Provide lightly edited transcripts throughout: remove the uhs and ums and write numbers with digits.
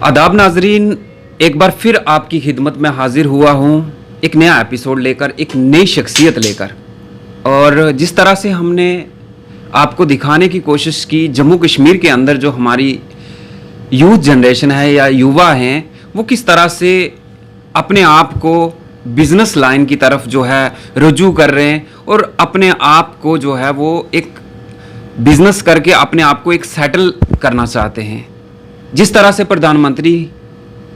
आदाब नाजरीन, एक बार फिर आपकी खिदमत में हाजिर हुआ हूँ एक नया एपिसोड लेकर, एक नई शख्सियत लेकर। और जिस तरह से हमने आपको दिखाने की कोशिश की जम्मू कश्मीर के अंदर जो हमारी यूथ जनरेशन है या युवा हैं, वो किस तरह से अपने आप को बिजनेस लाइन की तरफ जो है रुजू कर रहे हैं और अपने आप को जो है वो एक बिजनेस करके अपने आप को एक सेटल करना चाहते हैं। जिस तरह से प्रधानमंत्री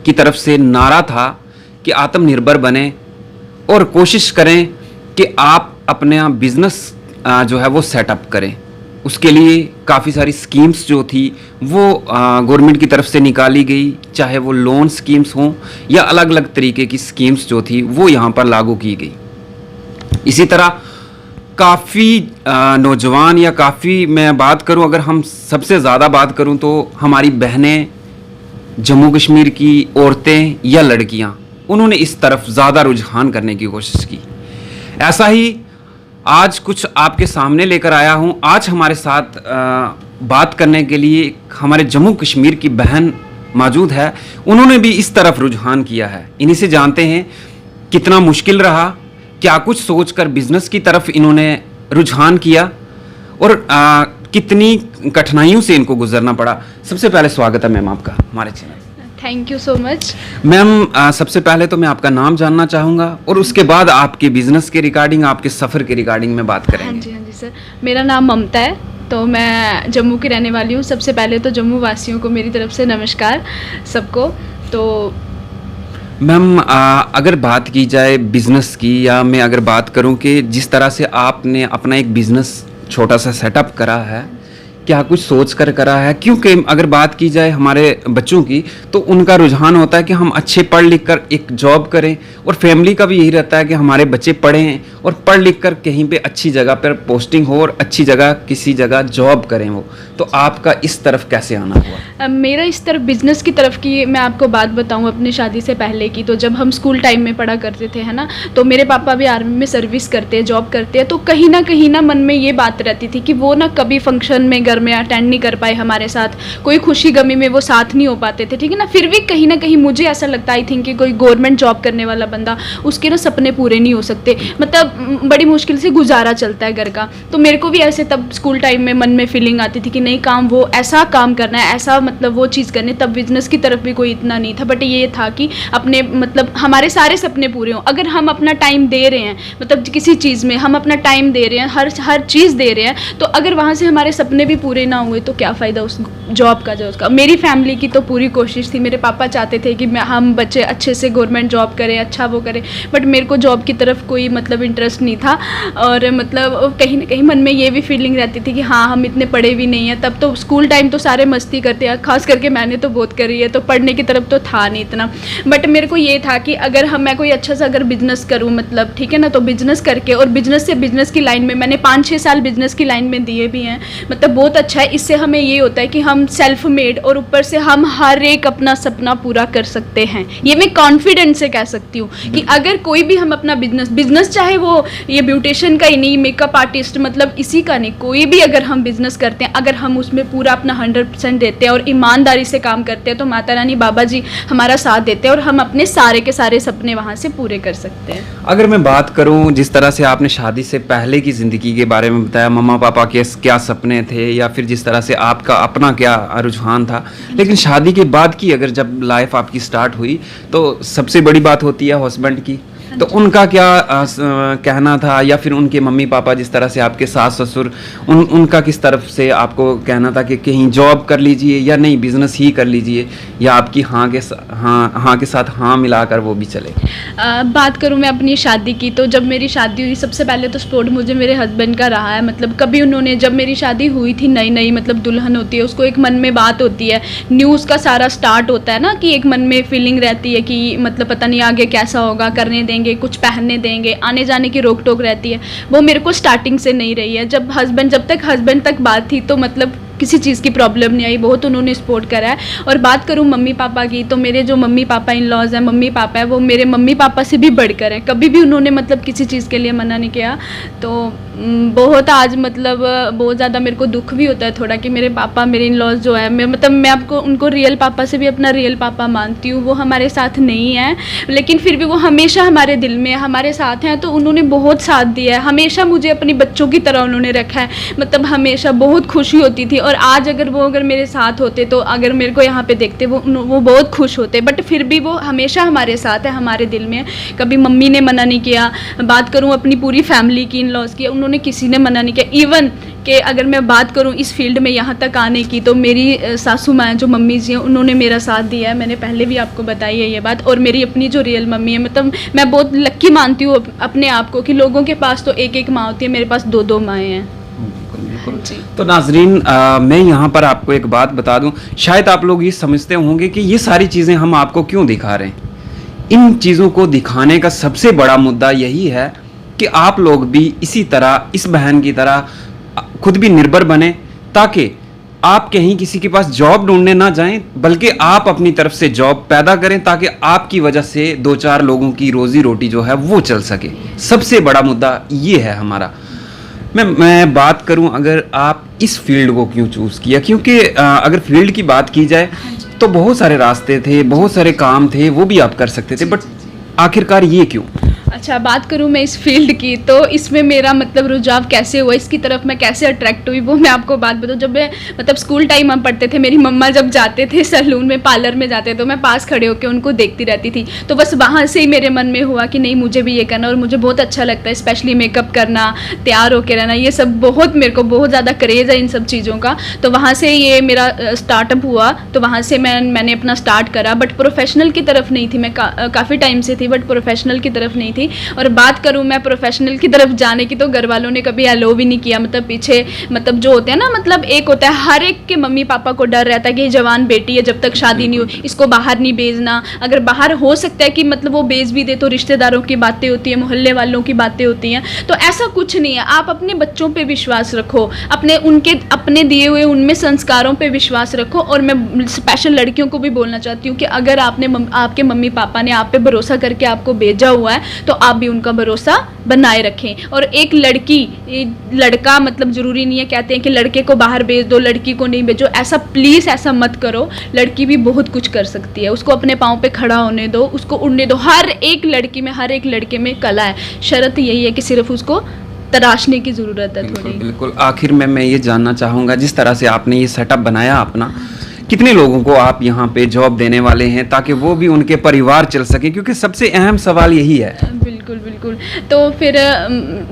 की तरफ से नारा था कि आत्मनिर्भर बने और कोशिश करें कि आप अपने आप बिजनेस जो है वो सेटअप करें, उसके लिए काफ़ी सारी स्कीम्स जो थी वो गवर्नमेंट की तरफ से निकाली गई, चाहे वो लोन स्कीम्स हों या अलग अलग तरीके की स्कीम्स जो थी वो यहाँ पर लागू की गई। इसी तरह काफ़ी नौजवान या काफ़ी, मैं बात करूं, अगर हम सबसे ज़्यादा बात करूं तो हमारी बहनें, जम्मू कश्मीर की औरतें या लड़कियां, उन्होंने इस तरफ ज़्यादा रुझान करने की कोशिश की। ऐसा ही आज कुछ आपके सामने लेकर आया हूं। आज हमारे साथ बात करने के लिए हमारे जम्मू कश्मीर की बहन मौजूद है, उन्होंने भी इस तरफ रुझान किया है। इन्हीं से जानते हैं कितना मुश्किल रहा, क्या कुछ सोचकर बिजनेस की तरफ इन्होंने रुझान किया और कितनी कठिनाइयों से इनको गुजरना पड़ा। सबसे पहले स्वागत है मैम आपका हमारे channel. Thank you so much ma'am, सबसे पहले तो मैं आपका नाम जानना चाहूँगा और उसके बाद आपके बिजनेस के रिगार्डिंग, आपके सफ़र के रिगार्डिंग में बात करेंगे। हाँ जी सर, मेरा नाम ममता है, तो मैं जम्मू की रहने वाली हूँ। सबसे पहले तो जम्मू वासियों को मेरी तरफ से नमस्कार सबको। तो मैम, अगर बात की जाए बिज़नेस की, या मैं अगर बात करूं कि जिस तरह से आपने अपना एक बिज़नेस छोटा सा सेटअप करा है, क्या कुछ सोच कर करा है? क्योंकि अगर बात की जाए हमारे बच्चों की, तो उनका रुझान होता है कि हम अच्छे पढ़ लिख कर एक जॉब करें, और फैमिली का भी यही रहता है कि हमारे बच्चे पढ़ें और पढ़ लिख कर कहीं पे अच्छी जगह पर पोस्टिंग हो और अच्छी जगह किसी जगह जॉब करें वो। तो आपका इस तरफ कैसे आना हुआ? मेरा इस तरफ बिजनेस की तरफ की मैं आपको बात बताऊं अपनी शादी से पहले की। तो जब हम स्कूल टाइम में पढ़ा करते थे, है ना, तो मेरे पापा भी आर्मी में सर्विस करते हैं, जॉब करते हैं। तो कहीं ना मन में ये बात रहती थी कि वो ना कभी फंक्शन में घर में अटेंड नहीं कर पाए हमारे साथ, कोई खुशी गमी में वो साथ नहीं हो पाते थे, ठीक है ना। फिर भी कहीं ना कहीं मुझे ऐसा लगता आई थिंक कि कोई गवर्नमेंट जॉब करने वाला बंदा, उसके ना सपने पूरे नहीं हो सकते, मतलब बड़ी मुश्किल से गुजारा चलता है घर का। तो मेरे को भी ऐसे तब स्कूल टाइम में मन में फीलिंग आती थी कि नहीं, काम वो ऐसा काम करना है, ऐसा मतलब वो चीज़ करनी। तब बिजनेस की तरफ भी कोई इतना नहीं था, बट ये था कि अपने मतलब हमारे सारे सपने पूरे हों। अगर हम अपना टाइम दे रहे हैं, मतलब किसी चीज़ में हम अपना टाइम दे रहे हैं, हर चीज़ दे रहे हैं, तो अगर वहाँ से हमारे सपने भी पूरे ना हुए तो क्या फ़ायदा उस जॉब का, जो उसका। मेरी फैमिली की तो पूरी कोशिश थी, मेरे पापा चाहते थे कि हम बच्चे अच्छे से गवर्नमेंट जॉब करें, अच्छा वो करें, बट मेरे को जॉब की तरफ कोई मतलब इंटरेस्ट नहीं था। और मतलब कहीं ना कहीं मन में ये भी फीलिंग रहती थी कि हाँ, हम इतने पढ़े भी नहीं हैं। तब तो स्कूल टाइम तो सारे मस्ती करते हैं, खास करके मैंने तो बहुत करी है, तो पढ़ने की तरफ तो था नहीं इतना। बट मेरे को ये था कि अगर मैं कोई अच्छा सा अगर बिजनेस करूँ, मतलब ठीक है ना, तो बिजनेस करके, और बिजनेस से बिजनेस की लाइन में मैंने 5-6 साल बिजनेस की लाइन में दिए भी हैं, मतलब बहुत अच्छा है। इससे हमें ये होता है कि हम सेल्फ मेड, और ऊपर से हम हर एक अपना सपना पूरा कर सकते हैं। ये मैं कॉन्फिडेंस से कह सकती हूँ कि अगर कोई भी हम अपना बिजनेस चाहे वो ये ब्यूटिशियन का ही नहीं, मेकअप आर्टिस्ट, मतलब इसी का नहीं, कोई भी अगर हम बिजनेस करते हैं, अगर हम उसमें पूरा अपना 100% देते हैं और ईमानदारी से काम करते हैं, तो माता रानी बाबा जी हमारा साथ देते हैं और हम अपने सारे के सारे सपने वहाँ से पूरे कर सकते हैं। अगर मैं बात करूं, जिस तरह से आपने शादी से पहले की ज़िंदगी के बारे में बताया, मम्मा पापा के क्या सपने थे, या फिर जिस तरह से आपका अपना क्या रुझान था, लेकिन शादी के बाद की अगर जब लाइफ आपकी स्टार्ट हुई, तो सबसे बड़ी बात होती है हस्बैंड की। तो उनका क्या कहना था, या फिर उनके मम्मी पापा, जिस तरह से आपके सास ससुर, उनका किस तरफ से आपको कहना था कि कहीं जॉब कर लीजिए या नहीं बिजनेस ही कर लीजिए, या आपकी हाँ के साथ हाँ मिलाकर वो भी चले? बात करूँ मैं अपनी शादी की, तो जब मेरी शादी हुई, सबसे पहले तो सपोर्ट मुझे मेरे हस्बैंड का रहा है। मतलब कभी उन्होंने, जब मेरी शादी हुई थी नई मतलब दुल्हन होती है, उसको एक मन में बात होती है, न्यूज़ का सारा स्टार्ट होता है ना, कि एक मन में फीलिंग रहती है कि मतलब पता नहीं आगे कैसा होगा, करने देंगे, कुछ पहनने देंगे, आने जाने की रोक टोक रहती है। वो मेरे को स्टार्टिंग से नहीं रही है। जब तक हस्बैंड तक बात थी, तो मतलब किसी चीज़ की प्रॉब्लम नहीं आई, बहुत उन्होंने सपोर्ट करा है। और बात करूँ मम्मी पापा की, तो मेरे जो मम्मी पापा इन लॉज हैं, मम्मी पापा है, वो मेरे मम्मी पापा से भी बढ़कर हैं। कभी भी उन्होंने मतलब किसी चीज़ के लिए मना नहीं किया। तो बहुत आज मतलब बहुत ज़्यादा मेरे को दुख भी होता है थोड़ा कि मेरे पापा, मेरे इन लॉज जो है, मैं आपको उनको रियल पापा से भी अपना रियल पापा मानती हूँ। वो हमारे साथ नहीं है, लेकिन फिर भी वो हमेशा हमारे दिल में हमारे साथ हैं। तो उन्होंने बहुत साथ दिया है, हमेशा मुझे अपने बच्चों की तरह उन्होंने रखा है। मतलब हमेशा बहुत खुशी होती थी। और आज अगर मेरे साथ होते, तो अगर मेरे को यहाँ पे देखते, वो बहुत खुश होते। बट फिर भी वो हमेशा हमारे साथ है, हमारे दिल में। कभी मम्मी ने मना नहीं किया। बात करूँ अपनी पूरी फैमिली की, इन लॉज की, उन्होंने किसी ने मना नहीं किया। इवन कि अगर मैं बात करूं इस फील्ड में यहाँ तक आने की, तो मेरी सासू माँ जो मम्मी जी हैं, उन्होंने मेरा साथ दिया है। मैंने पहले भी आपको बताई है ये बात। और मेरी अपनी जो रियल मम्मी है, मतलब मैं बहुत लक्की मानती हूँ अपने आप को कि लोगों के पास तो एक एक माँ होती है, मेरे पास दो दो माएँ हैं। जी। तो नाजरीन, मैं यहाँ पर आपको एक बात बता दूं, शायद आप लोग ये समझते होंगे कि ये सारी चीज़ें हम आपको क्यों दिखा रहे हैं। इन चीज़ों को दिखाने का सबसे बड़ा मुद्दा यही है कि आप लोग भी इसी तरह, इस बहन की तरह खुद भी निर्भर बने, ताकि आप कहीं किसी के पास जॉब ढूंढने ना जाएं, बल्कि आप अपनी तरफ से जॉब पैदा करें, ताकि आपकी वजह से दो चार लोगों की रोजी रोटी जो है वो चल सके। सबसे बड़ा मुद्दा ये है हमारा। मैं बात करूं, अगर आप इस फील्ड को क्यों चूज़ किया, क्योंकि अगर फील्ड की बात की जाए तो बहुत सारे रास्ते थे, बहुत सारे काम थे, वो भी आप कर सकते थे, बट आखिरकार ये क्यों? अच्छा, बात करूँ मैं इस फील्ड की, तो इसमें मेरा मतलब रुझाव कैसे हुआ, इसकी तरफ मैं कैसे अट्रैक्ट हुई, वो मैं आपको बात बताऊँ। जब मैं मतलब स्कूल टाइम हम पढ़ते थे, मेरी मम्मा जब जाते थे सैलून में, पार्लर में जाते, तो मैं पास खड़े होकर उनको देखती रहती थी। तो बस वहाँ से ही मेरे मन में हुआ कि नहीं, मुझे भी ये करना, और मुझे बहुत अच्छा लगता है, स्पेशली मेकअप करना, तैयार होकर रहना, ये सब बहुत मेरे को बहुत ज़्यादा क्रेज़ है इन सब चीज़ों का। तो वहाँ से ये मेरा स्टार्टअप हुआ। तो वहाँ से मैंने अपना स्टार्ट करा, बट प्रोफेशनल की तरफ नहीं थी मैं। काफ़ी टाइम से थी, बट प्रोफेशनल की तरफ नहीं थी। और बात करूं मैं प्रोफेशनल की तरफ जाने की, तो घर वालों ने कभी अलो भी नहीं किया। मतलब पीछे मतलब जो होते हैं ना, मतलब एक होता है, हर एक के मम्मी पापा को डर रहता है कि ये जवान बेटी है, जब तक शादी नहीं हो इसको बाहर नहीं भेजना। अगर बाहर हो सकता है कि मतलब वो भेज भी दे, तो रिश्तेदारों की बातें होती है, मोहल्ले वालों की बातें होती हैं। तो ऐसा कुछ नहीं है। आप अपने बच्चों पे विश्वास रखो, अपने दिए हुए उनमें संस्कारों पे विश्वास रखो। और मैं स्पेशल लड़कियों को भी बोलना चाहती हूँ कि अगर आपके मम्मी पापा ने आप पे भरोसा करके आपको भेजा हुआ है, तो आप भी उनका भरोसा बनाए रखें। और एक लड़का मतलब जरूरी नहीं है, कहते हैं कि लड़के को बाहर भेज दो, लड़की को नहीं भेजो, ऐसा प्लीज़ ऐसा मत करो। लड़की भी बहुत कुछ कर सकती है, उसको अपने पाँव पे खड़ा होने दो, उसको उड़ने दो। हर एक लड़की में, हर एक लड़के में कला है। शर्त यही है कि सिर्फ उसको तराशने की ज़रूरत है थोड़ी। बिल्कुल। आखिर में मैं ये जानना चाहूँगा, जिस तरह से आपने ये सेटअप बनाया अपना, कितने लोगों को आप यहाँ पे जॉब देने वाले हैं, ताकि वो भी उनके परिवार चल सके, क्योंकि सबसे अहम सवाल यही है। बिल्कुल बिल्कुल। तो फिर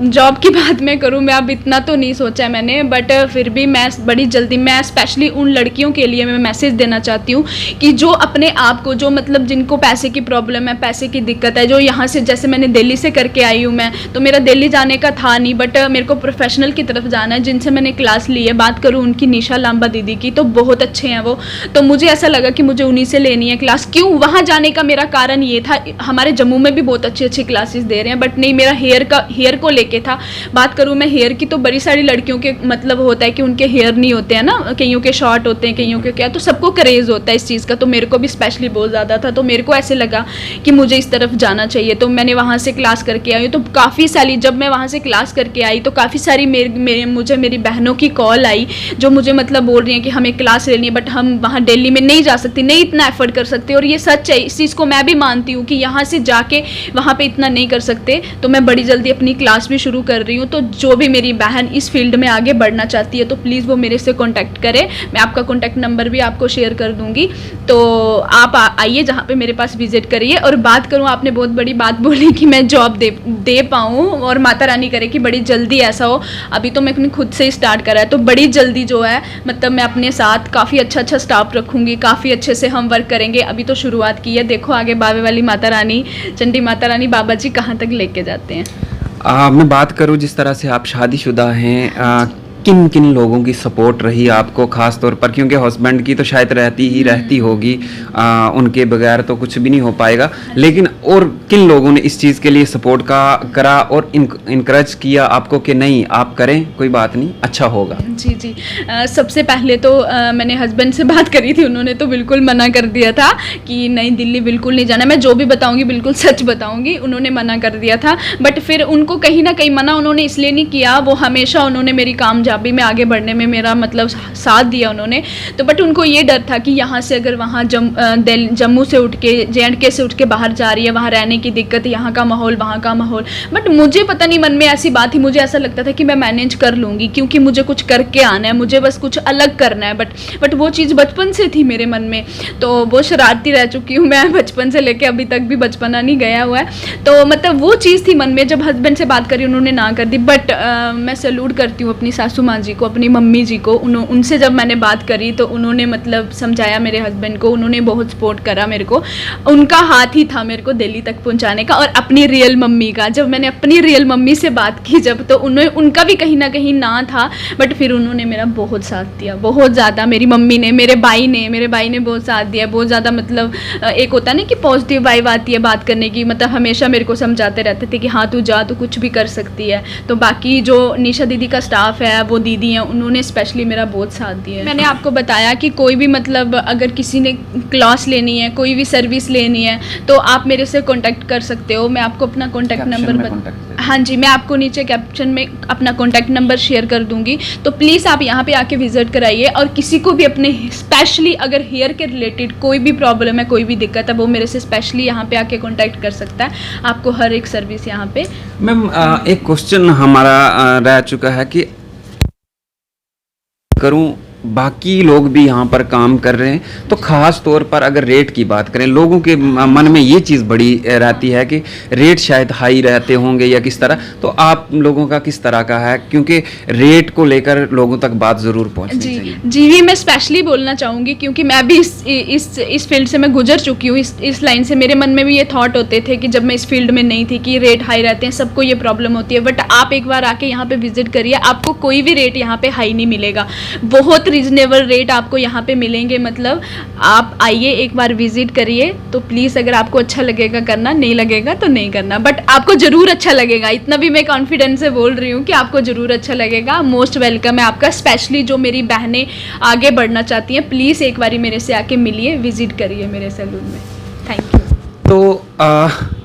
जॉब की बात मैं करूँ, मैं अब इतना तो नहीं सोचा मैंने, बट फिर भी मैं बड़ी जल्दी, मैं स्पेशली उन लड़कियों के लिए मैं मैसेज देना चाहती हूँ कि जो अपने आप को, जो मतलब जिनको पैसे की प्रॉब्लम है, पैसे की दिक्कत है, जो यहाँ से, जैसे मैंने दिल्ली से करके आई हूँ मैं, तो मेरा दिल्ली जाने का था नहीं, बट मेरे को प्रोफेशनल की तरफ जाना है, जिनसे मैंने क्लास ली है। बात करूँ उनकी, निशा लांबा दीदी की, तो बहुत अच्छे हैं वो। तो मुझे ऐसा लगा कि मुझे उन्हीं से लेनी है क्लास। क्यों वहाँ जाने का मेरा कारण ये था, हमारे जम्मू में भी बहुत अच्छी अच्छी क्लासेस दे रहे हैं, बट नहीं, मेरा हेयर को लेके था। बात करूँ मैं हेयर की, तो बड़ी सारी लड़कियों के मतलब होता है कि उनके हेयर नहीं होते हैं ना, कईयों के शॉर्ट होते हैं, कईयों के क्या, तो सबको क्रेज होता है इस चीज़ का। तो मेरे को भी स्पेशली बहुत ज़्यादा था। तो मेरे को ऐसे लगा कि मुझे इस तरफ जाना चाहिए। तो मैंने वहाँ से क्लास करके आई। तो काफ़ी सारी, जब मैं वहाँ से क्लास करके आई, तो काफ़ी सारी मुझे मेरी बहनों की कॉल आई, जो मुझे मतलब बोल रही हैं कि हमें क्लास लेनी है, बट हम वहाँ दिल्ली में नहीं जा सकती, नहीं इतना एफर्ट कर सकते। और ये सच है, इस चीज़ को मैं भी मानती हूँ कि यहाँ से जाके वहाँ पे इतना नहीं कर सकते। तो मैं बड़ी जल्दी अपनी क्लास भी शुरू कर रही हूँ। तो जो भी मेरी बहन इस फील्ड में आगे बढ़ना चाहती है, तो प्लीज़ वो मेरे से कॉन्टैक्ट करे। मैं आपका कॉन्टैक्ट नंबर भी आपको शेयर कर दूँगी। तो आप आइए, जहाँ पे मेरे पास विजिट करिए। और बात करूँ, आपने बहुत बड़ी बात बोली कि मैं जॉब दे पाऊँ, और माता रानी करे कि बड़ी जल्दी ऐसा हो। अभी तो मैं अपनी खुद से ही स्टार्ट करा है, तो बड़ी जल्दी जो है मतलब मैं अपने साथ काफ़ी अच्छा स्टाफ रखूँगी, काफ़ी अच्छे से हम वर्क करेंगे। अभी तो शुरुआत की है, देखो आगे बावे वाली माता रानी, चंडी माता रानी, बाबा जी कहाँ तक लेके जाते हैं। मैं बात करूं, जिस तरह से आप शादीशुदा हैं, किन किन लोगों की सपोर्ट रही आपको खास तौर पर, क्योंकि हस्बैंड की तो शायद रहती होगी, उनके बगैर तो कुछ भी नहीं हो पाएगा, लेकिन और किन लोगों ने इस चीज़ के लिए सपोर्ट करा और इनकरेज किया आपको कि नहीं आप करें, कोई बात नहीं, अच्छा होगा? जी जी। सबसे पहले तो मैंने हस्बैंड से बात करी थी, उन्होंने तो बिल्कुल मना कर दिया था कि नहीं दिल्ली बिल्कुल नहीं जाना, मैं जो भी बताऊंगी बिल्कुल सच बताऊंगी, उन्होंने मना कर दिया था। बट फिर उनको कहीं ना कहीं मना उन्होंने इसलिए नहीं किया, वो हमेशा उन्होंने मेरी कामयाबी में आगे बढ़ने में मेरा मतलब साथ दिया उन्होंने। तो बट उनको ये डर था कि यहाँ से अगर वहाँ जम्मू से उठ के JNK से उठ के बाहर जा रही है, वहाँ रहने की दिक्कत, यहाँ का माहौल वहाँ का माहौल। बट मुझे पता नहीं मन में ऐसी बात थी, मुझे ऐसा लगता था कि मैं मैनेज कर लूँगी क्योंकि मुझे कुछ करके आना है, मुझे बस कुछ अलग करना है। बट वो चीज़ बचपन से थी मेरे मन में, तो वो शरारती रह चुकी हूँ मैं बचपन से लेके अभी तक भी, बचपना नहीं गया हुआ है। तो मतलब वो चीज़ थी मन में। जब हस्बैंड से बात करी उन्होंने ना कर दी। बट मैं सैल्यूट करती हूँ अपनी सासू माँ जी को, अपनी मम्मी जी को। उनसे जब मैंने बात करी तो उन्होंने मतलब समझाया मेरे हस्बैंड को, उन्होंने बहुत सपोर्ट करा मेरे को। उनका हाथ ही था मेरे को दिल्ली तक पहुँचाने का। और अपनी रियल मम्मी का, जब मैंने अपनी रियल मम्मी से बात की जब, तो उनका भी कहीं ना कहीं ना था, बट फिर उन्होंने मेरा बहुत साथ दिया, बहुत ज़्यादा। मेरी मम्मी ने, मेरे भाई ने बहुत साथ दिया, बहुत ज़्यादा। मतलब एक होता है ना कि पॉजिटिव वाइब आती है बात करने की, मतलब हमेशा मेरे को समझाते रहते थे कि हाँ तू जा, तू कुछ भी कर सकती है। तो बाकी जो निशा दीदी का स्टाफ है, वो दीदी हैं, उन्होंने स्पेशली मेरा बहुत साथ दिया। मैंने आपको बताया कि कोई भी मतलब अगर किसी ने क्लास लेनी है, कोई भी सर्विस लेनी है, तो आप मेरे से कॉन्टैक्ट कर सकते हो। मैं आपको अपना कॉन्टैक्ट नंबर हाँ जी, मैं आपको नीचे कैप्शन में अपना कॉन्टैक्ट नंबर शेयर कर दूंगी। तो प्लीज़ आप यहाँ पे आके विजिट कराइए। और किसी को भी अपने स्पेशली अगर हेयर के रिलेटेड कोई भी प्रॉब्लम है, कोई भी दिक्कत है, वो मेरे से स्पेशली यहाँ पे आके कॉन्टैक्ट कर सकता है। आपको हर एक सर्विस यहाँ पे। मैम एक क्वेश्चन हमारा रह चुका है कि करूं, बाकी लोग भी यहाँ पर काम कर रहे हैं, तो खास तौर पर अगर रेट की बात करें, लोगों के मन में ये चीज़ बड़ी रहती है कि रेट शायद हाई रहते होंगे या किस तरह, तो आप लोगों का किस तरह का है, क्योंकि रेट को लेकर लोगों तक बात ज़रूर पहुँचनी चाहिए। जी मैं स्पेशली बोलना चाहूँगी क्योंकि मैं भी इस फील्ड से मैं गुजर चुकी हूँ। इस लाइन से मेरे मन में भी ये थॉट होते थे कि जब मैं इस फील्ड में नहीं थी कि रेट हाई रहते हैं, सबको ये प्रॉब्लम होती है। बट आप एक बार आके यहाँ पे विजिट करिए, आपको कोई भी रेट यहाँ पे हाई नहीं मिलेगा, बहुत रीजनेबल रेट आपको यहाँ पे मिलेंगे। मतलब आप आइए एक बार विजिट करिए। तो प्लीज़ अगर आपको अच्छा लगेगा करना, नहीं लगेगा तो नहीं करना, बट आपको ज़रूर अच्छा लगेगा, इतना भी मैं कॉन्फिडेंस से बोल रही हूँ कि आपको ज़रूर अच्छा लगेगा। मोस्ट वेलकम है आपका। स्पेशली जो मेरी बहनें आगे बढ़ना चाहती हैं, प्लीज़ एक बारी मेरे से आके मिलिए, विजिट करिए मेरे सैलून में। Thank you. तो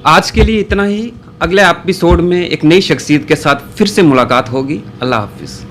आज के लिए इतना ही। अगले एपिसोड में एक नई शख्सियत के साथ फिर से मुलाकात होगी। अल्लाह हाफिज़।